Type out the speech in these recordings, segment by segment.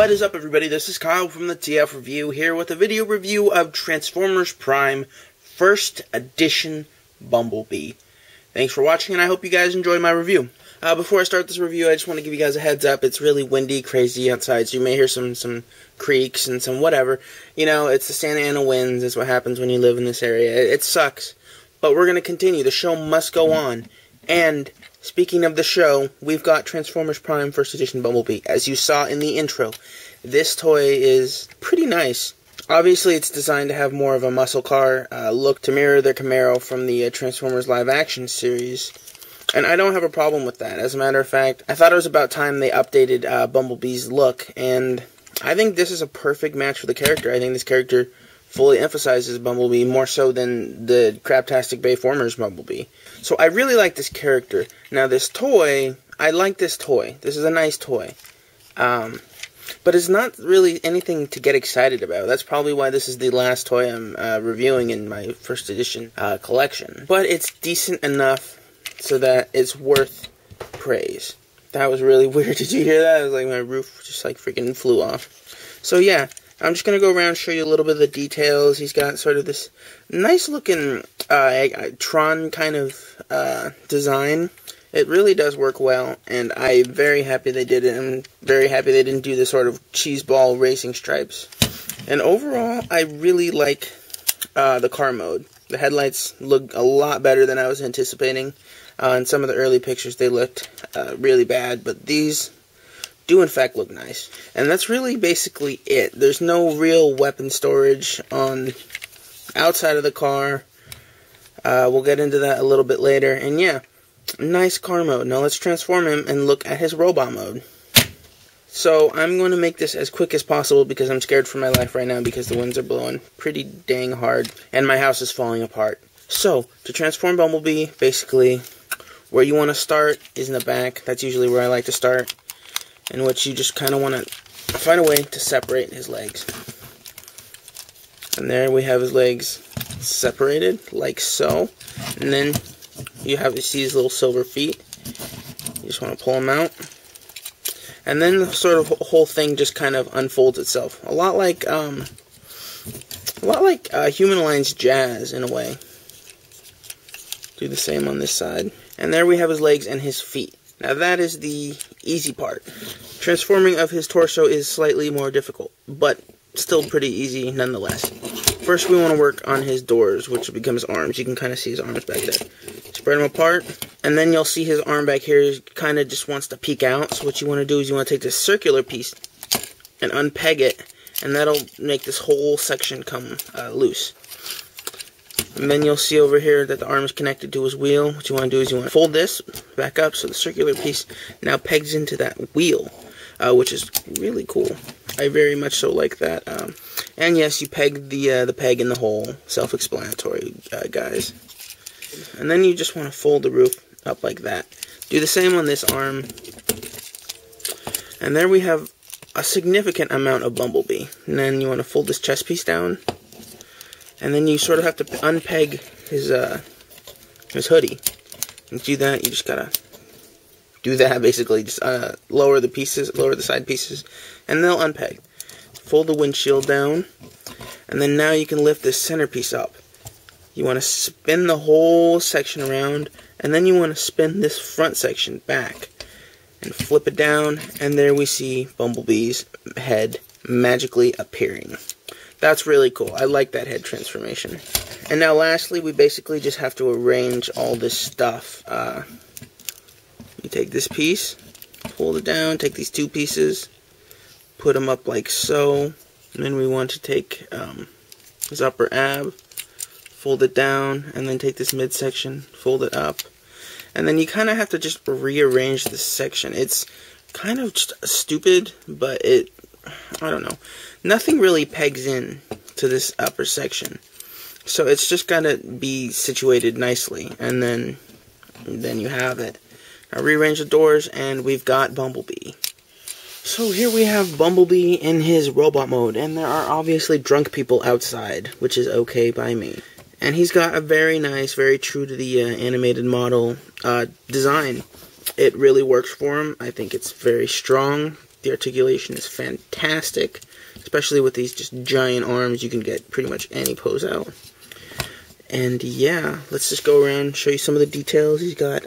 What is up, everybody? This is Kyle from the TF Review here with a video review of Transformers Prime First Edition Bumblebee. Thanks for watching, and I hope you guys enjoyed my review. Before I start this review, I just want to give you guys a heads up. It's really windy, crazy outside, so you may hear some creaks and some whatever. You know, it's the Santa Ana winds. It's what happens when you live in this area. It sucks, but we're going to continue. The show must go on. And speaking of the show, we've got Transformers Prime First Edition Bumblebee. As you saw in the intro, this toy is pretty nice. Obviously, it's designed to have more of a muscle car look to mirror the Camaro from the Transformers live-action series. And I don't have a problem with that. As a matter of fact, I thought it was about time they updated Bumblebee's look. And I think this is a perfect match for the character. I think this character fully emphasizes Bumblebee more so than the Craptastic Bayformers Bumblebee. So I really like this character. Now this toy, I like this toy. This is a nice toy. But it's not really anything to get excited about. That's probably why this is the last toy I'm reviewing in my first edition collection. But it's decent enough so that it's worth praise. That was really weird. Did you hear that? It was like my roof just like freaking flew off. So yeah, I'm just going to go around and show you a little bit of the details. He's got sort of this nice looking Tron kind of design. It really does work well, and I'm very happy they did it. I'm very happy they didn't do the sort of cheeseball racing stripes. And overall, I really like the car mode. The headlights look a lot better than I was anticipating. In some of the early pictures, they looked really bad, but these do in fact look nice. And that's really basically it. There's no real weapon storage on outside of the car. We'll get into that a little bit later. And yeah, nice car mode. Now let's transform him and look at his robot mode. So I'm going to make this as quick as possible because I'm scared for my life right now because the winds are blowing pretty dang hard and my house is falling apart. So to transform Bumblebee, basically where you want to start is in the back. That's usually where I like to start, in which you just kind of want to find a way to separate his legs. And there we have his legs separated like so. And then you see his little silver feet. You just want to pull them out. And then the sort of whole thing just kind of unfolds itself. A lot like Human Alliance Jazz in a way. Do the same on this side. And there we have his legs and his feet. Now that is the easy part. Transforming of his torso is slightly more difficult, but still pretty easy nonetheless. First we want to work on his doors, which will become his arms. You can kind of see his arms back there. Spread them apart, and then you'll see his arm back here kind of just wants to peek out. So what you want to do is you want to take this circular piece and unpeg it, and that'll make this whole section come loose. And then you'll see over here that the arm is connected to his wheel. What you want to do is you want to fold this back up so the circular piece now pegs into that wheel, which is really cool. I very much so like that. And yes, you peg the peg in the hole. Self-explanatory, guys. And then you just want to fold the roof up like that. Do the same on this arm. And there we have a significant amount of Bumblebee. And then you want to fold this chest piece down. And then you sort of have to unpeg his hoodie. And to do that, you just gotta do that basically. Just lower the side pieces, and they'll unpeg. Fold the windshield down, and then now you can lift this centerpiece up. You want to spin the whole section around, and then you want to spin this front section back and flip it down, and there we see Bumblebee's head magically appearing. That's really cool. I like that head transformation. And now lastly, we basically just have to arrange all this stuff. You take this piece, fold it down, take these two pieces, put them up like so. And then we want to take his upper ab, fold it down, and then take this midsection, fold it up. And then you kind of have to just rearrange this section. It's kind of just stupid, but I don't know. Nothing really pegs in to this upper section. So it's just got to be situated nicely. And then you have it. Now rearrange the doors, and we've got Bumblebee. So here we have Bumblebee in his robot mode. And there are obviously drunk people outside, which is okay by me. And he's got a very nice, very true to the animated model design. It really works for him. I think it's very strong. The articulation is fantastic, especially with these just giant arms. You can get pretty much any pose out. And yeah, let's just go around and show you some of the details. He's got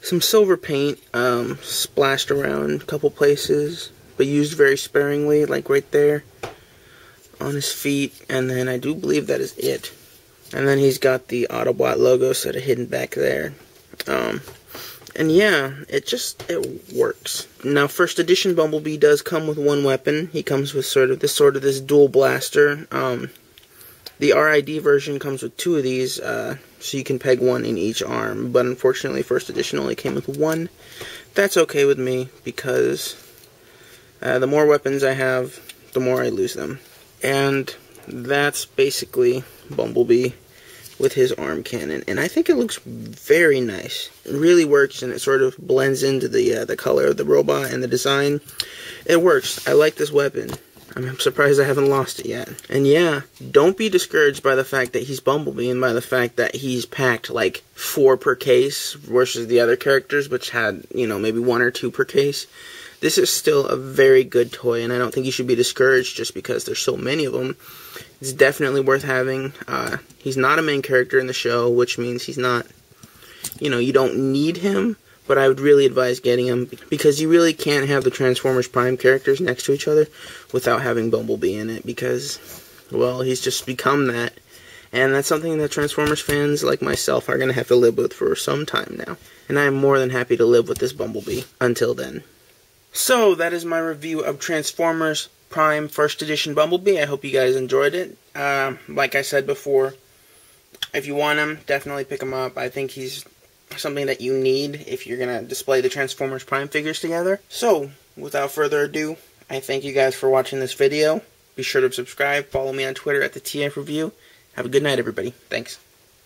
some silver paint splashed around a couple places, but used very sparingly, like right there on his feet. And then I do believe that is it. And then he's got the Autobot logo sort of hidden back there. And yeah, it works. Now, first edition Bumblebee does come with one weapon. He comes with sort of this dual blaster. The RID version comes with two of these, so you can peg one in each arm. But unfortunately, first edition only came with one. That's okay with me, because the more weapons I have, the more I lose them. And that's basically Bumblebee with his arm cannon, and I think it looks very nice. It really works, and it sort of blends into the color of the robot and the design. It works. I like this weapon. I'm surprised I haven't lost it yet. And yeah, don't be discouraged by the fact that he's Bumblebee and by the fact that he's packed like 4 per case versus the other characters, which had, you know, maybe 1 or 2 per case. This is still a very good toy, and I don't think you should be discouraged just because there's so many of them. It's definitely worth having. He's not a main character in the show, which means he's not, you know, you don't need him, but I would really advise getting him, because you really can't have the Transformers Prime characters next to each other without having Bumblebee in it, because, well, he's just become that, and that's something that Transformers fans like myself are going to have to live with for some time now. And I am more than happy to live with this Bumblebee until then. So, that is my review of Transformers Prime First Edition Bumblebee. I hope you guys enjoyed it. Like I said before, if you want him, definitely pick him up. I think he's something that you need if you're going to display the Transformers Prime figures together. So, without further ado, I thank you guys for watching this video. Be sure to subscribe, follow me on Twitter at the TF Review. Have a good night, everybody. Thanks.